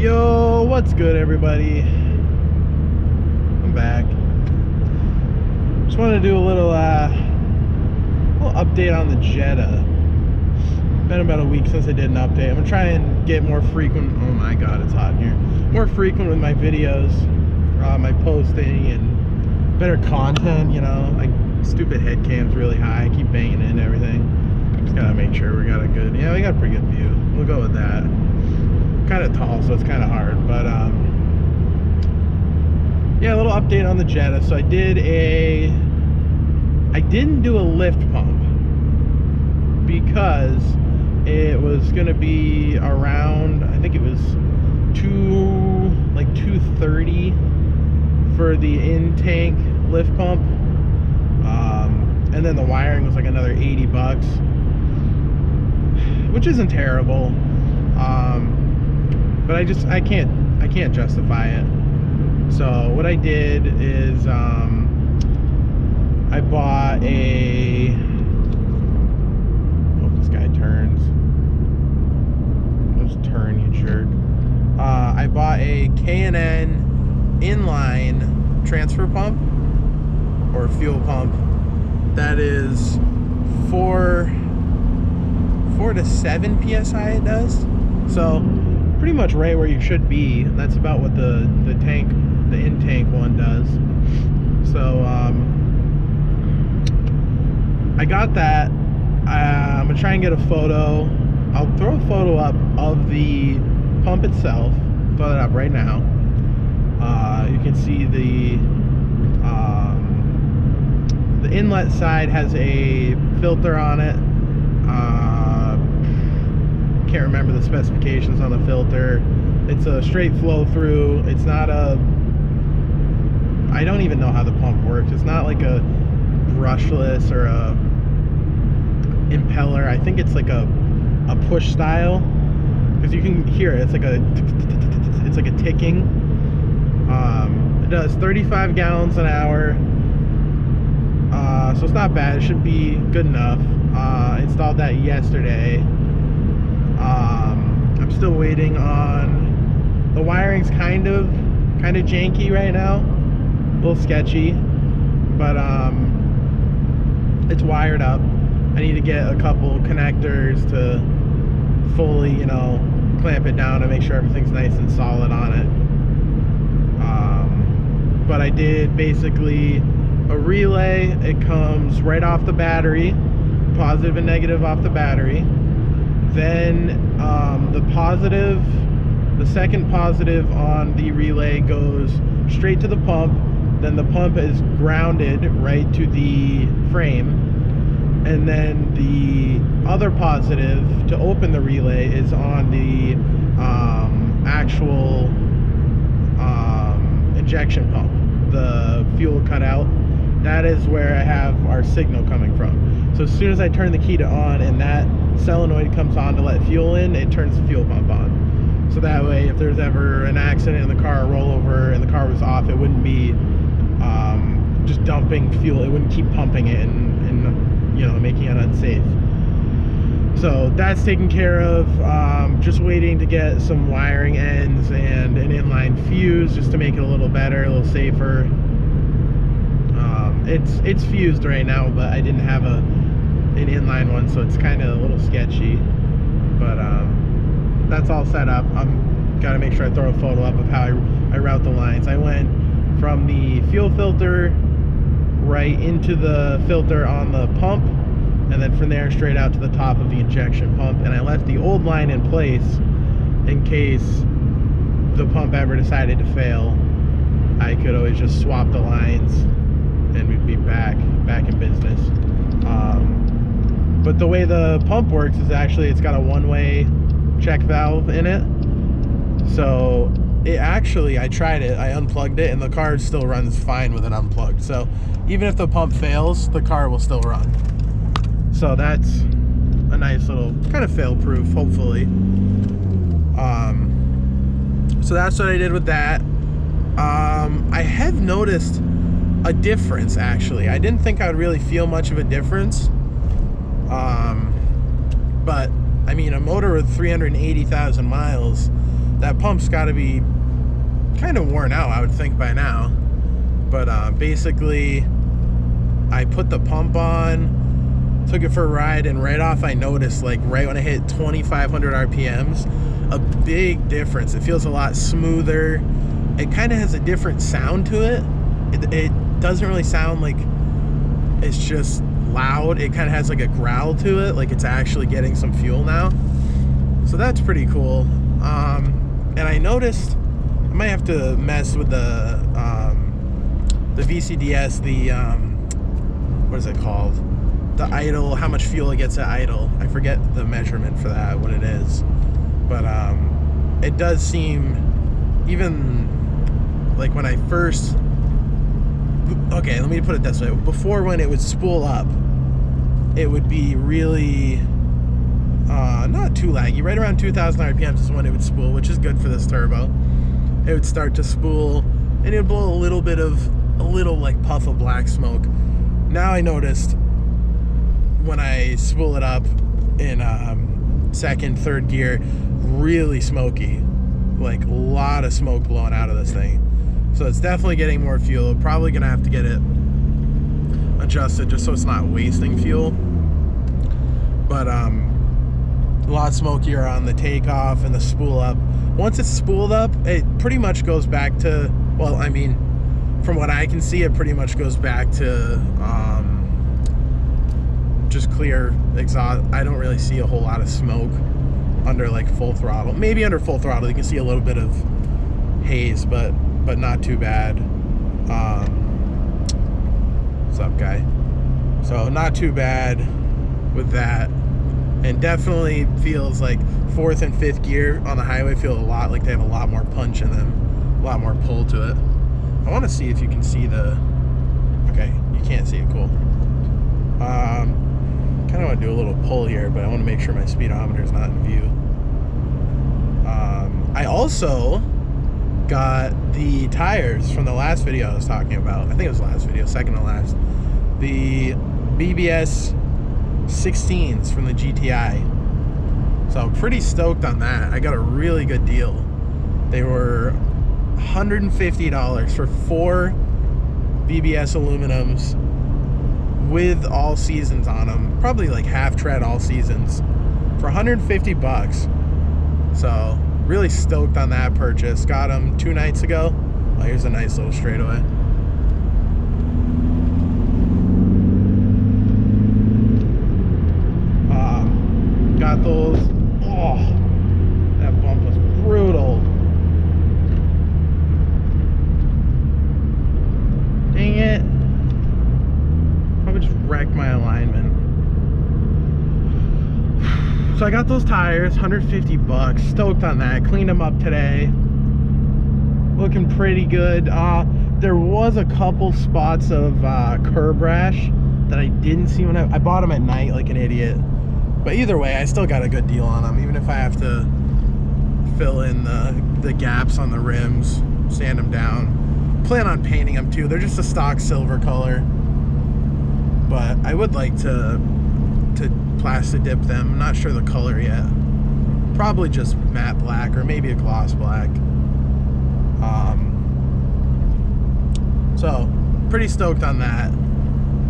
Yo, what's good, everybody? I'm back. Just wanted to do a little update on the Jetta. Been about a week since I did an update. I'm gonna try and get more frequent. Oh my god, it's hot in here. More frequent with my videos, my posting, and better content. You know, like stupid head cam's really high. I keep banging it and everything. Just gotta make sure we got a good. Yeah, we got a pretty good view. We'll go with that. Kind of tall, so it's kind of hard, but yeah, a little update on the Jetta. So I didn't do a lift pump because it was gonna be around, I think it was 230 for the in-tank lift pump, and then the wiring was like another 80 bucks, which isn't terrible. But I can't justify it. So what I did is I bought a, hope this guy turns. Just turn, you jerk. I bought a K&N inline transfer pump or fuel pump that is 4 to 7 psi it does. So pretty much right where you should be. That's about what the in-tank one does. So I got that. I'm gonna try and get a photo. I'll throw a photo up of the pump itself. Throw that up right now. You can see the inlet side has a filter on it. Can't remember the specifications on the filter. It's a straight flow through. It's not a, I don't even know how the pump works. It's not like a brushless or a impeller. I think it's like a push style, because you can hear it. It's like a ticking. It does 35 gallons an hour, so it's not bad. It should be good enough. Installed that yesterday. I'm still waiting on, the wiring's kind of janky right now, a little sketchy, but it's wired up. I need to get a couple connectors to fully, you know, clamp it down and make sure everything's nice and solid on it. But I did basically a relay. It comes right off the battery, positive and negative off the battery. Then the second positive on the relay goes straight to the pump. Then the pump is grounded right to the frame. And then the other positive to open the relay is on the actual injection pump, the fuel cutout. That is where I have our signal coming from. So as soon as I turn the key to on and that solenoid comes on to let fuel in, it turns the fuel pump on. So that way, if there's ever an accident in the car, a rollover, and the car was off, it wouldn't be just dumping fuel. It wouldn't keep pumping it and you know, making it unsafe. So that's taken care of. Just waiting to get some wiring ends and an inline fuse just to make it a little better, a little safer. It's fused right now, but I didn't have an inline one, so it's kind of a little sketchy. But that's all set up. I'm gotta make sure I throw a photo up of how I route the lines. I went from the fuel filter right into the filter on the pump, and then from there straight out to the top of the injection pump. And I left the old line in place in case the pump ever decided to fail. I could always just swap the lines and we'd be back in business. But the way the pump works is actually it's got a one-way check valve in it. So it actually, I tried it, I unplugged it, and the car still runs fine with it unplugged. So even if the pump fails, the car will still run. So that's a nice little kind of fail-proof, hopefully. So that's what I did with that. I have noticed a difference, actually. I didn't think I would really feel much of a difference. But I mean, a motor with 380,000 miles, that pump's got to be kind of worn out, I would think, by now. But basically, I put the pump on, took it for a ride, and right off I noticed, like right when I hit 2,500 RPMs, a big difference. It feels a lot smoother. It kind of has a different sound to it. It doesn't really sound like it's just loud. It kind of has like a growl to it, like it's actually getting some fuel now. So that's pretty cool. And I noticed I might have to mess with the VCDS, what is it called? The idle, how much fuel it gets at idle. I forget the measurement for that, what it is. But it does seem, even like when I first, okay, let me put it this way. Before, when it would spool up, it would be really not too laggy. Right around 2,000 RPMs is when it would spool, which is good for this turbo. It would start to spool, and it would blow a little like puff of black smoke. Now I noticed when I spool it up in second, third gear, really smoky, like a lot of smoke blowing out of this thing. So it's definitely getting more fuel. Probably gonna have to get it adjusted just so it's not wasting fuel. But a lot smokier on the takeoff and the spool up. Once it's spooled up, it pretty much goes back to, well, I mean, from what I can see, it pretty much goes back to just clear exhaust. I don't really see a whole lot of smoke under like full throttle. Maybe under full throttle you can see a little bit of haze, but not too bad. What's up, guy? So not too bad with that, and definitely feels like fourth and fifth gear on the highway feel a lot like they have a lot more punch in them, a lot more pull to it. I want to see if you can see the, okay, you can't see it, cool. Kind of want to do a little pull here, but I want to make sure my speedometer is not in view. I also got the tires from the last video I was talking about. I think it was the last video, second to last. The BBS 16s from the GTI. So I'm pretty stoked on that. I got a really good deal. They were $150 for 4 BBS aluminums with all seasons on them, probably like half tread all seasons, for 150 bucks. So really stoked on that purchase. Got them 2 nights ago. Oh, here's a nice little straightaway. Got those. Oh, that bump was brutal. Dang it. Probably just wrecked my alignment. So I got those tires, 150 bucks. Stoked on that. Cleaned them up today. Looking pretty good. There was a couple spots of curb rash that I didn't see when I bought them at night like an idiot. But either way, I still got a good deal on them, even if I have to fill in the gaps on the rims, sand them down. Plan on painting them too. They're just a stock silver color. But I would like to plastic dip them. I'm not sure the color yet. Probably just matte black or maybe a gloss black. So pretty stoked on that.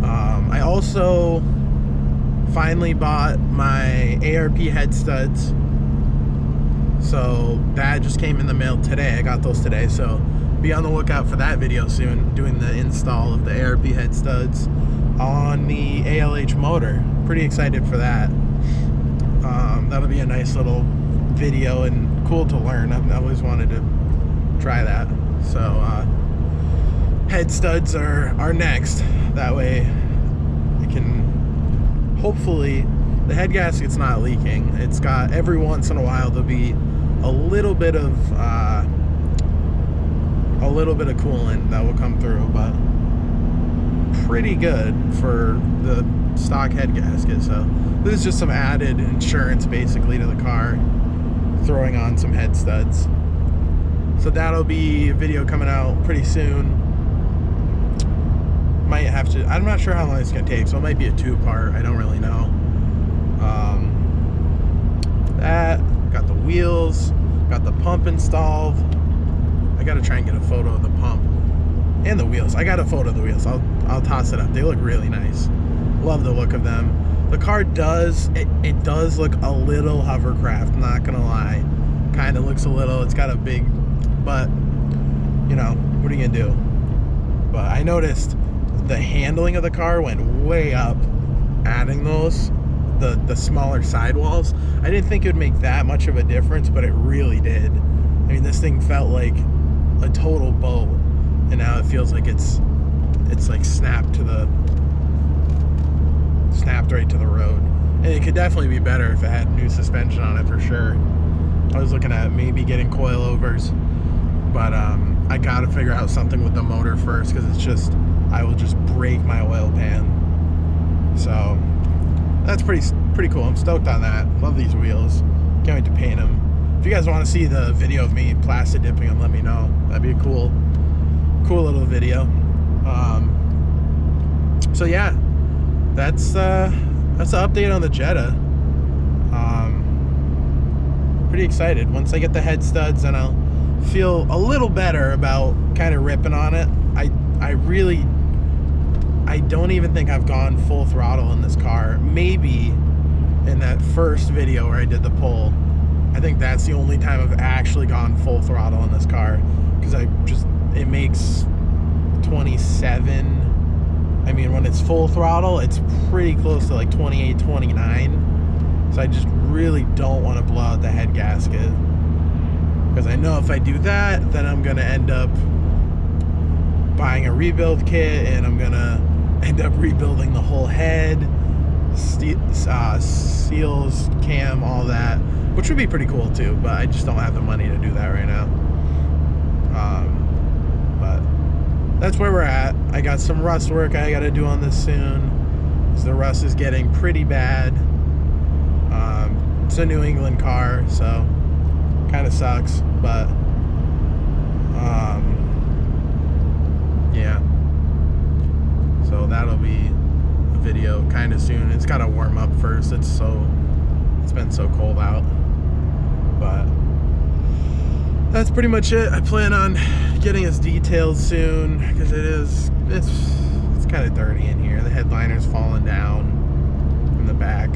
I also finally bought my ARP head studs. So that just came in the mail today. I got those today. So be on the lookout for that video soon, doing the install of the ARP head studs on the ALH motor. Pretty excited for that. That'll be a nice little video and cool to learn. I've always wanted to try that. So head studs are next. That way I can, hopefully the head gasket's not leaking. It's got, every once in a while there'll be a little bit of coolant that will come through, but pretty good for the stock head gasket. So this is just some added insurance basically to the car, throwing on some head studs. So that'll be a video coming out pretty soon. Might have to, I'm not sure how long it's gonna take, so it might be a 2-part. I don't really know. That, got the wheels, Got the pump installed. I gotta try and get a photo of the pump and the wheels. I got a photo of the wheels. I'll toss it up. They look really nice. Love the look of them. The car does look a little hovercraft, not gonna lie. Kind of looks a little, it's got a big, but you know, what are you gonna do? But I noticed the handling of the car went way up, adding those, the smaller sidewalls. I didn't think it would make that much of a difference, but it really did. I mean, this thing felt like a total boat, and now it feels like it's like snapped right to the road. And it could definitely be better if it had new suspension on it, for sure. I was looking at maybe getting coilovers, but I gotta figure out something with the motor first, because I will just break my oil pan. So that's pretty cool. I'm stoked on that. Love these wheels. Can't wait to paint them. If you guys want to see the video of me plastic dipping them, let me know. That'd be a cool little video. So yeah, that's the update on the Jetta. Pretty excited. Once I get the head studs, then I'll feel a little better about kind of ripping on it. I don't even think I've gone full throttle in this car. Maybe in that first video where I did the pull. I think that's the only time I've actually gone full throttle in this car, because it makes 27. I mean, when it's full throttle, it's pretty close to like 28, 29. So I just really don't want to blow out the head gasket, because I know if I do that, then I'm going to end up buying a rebuild kit, and I'm going to end up rebuilding the whole head, seals, cam, all that, which would be pretty cool too, but I just don't have the money to do that right now. But that's where we're at. I got some rust work I got to do on this soon, because the rust is getting pretty bad. It's a New England car, so kind of sucks, but yeah. So that'll be a video kind of soon. It's got to warm up first. It's been so cold out, but that's pretty much it. I plan on getting us detailed soon, because it's kind of dirty in here. The headliner's falling down from the back.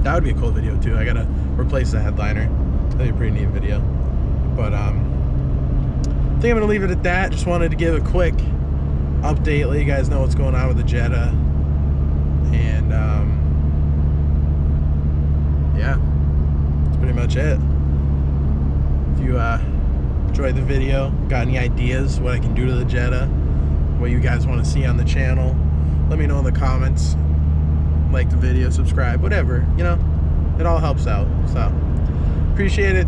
That would be a cool video too. I gotta replace the headliner. That'd be a pretty neat video. But I think I'm gonna leave it at that. Just wanted to give a quick update, let you guys know what's going on with the Jetta. And yeah, that's pretty much it. If you enjoyed the video, got any ideas what I can do to the Jetta, what you guys want to see on the channel, let me know in the comments. Like the video, subscribe, whatever, you know, it all helps out. So appreciate it.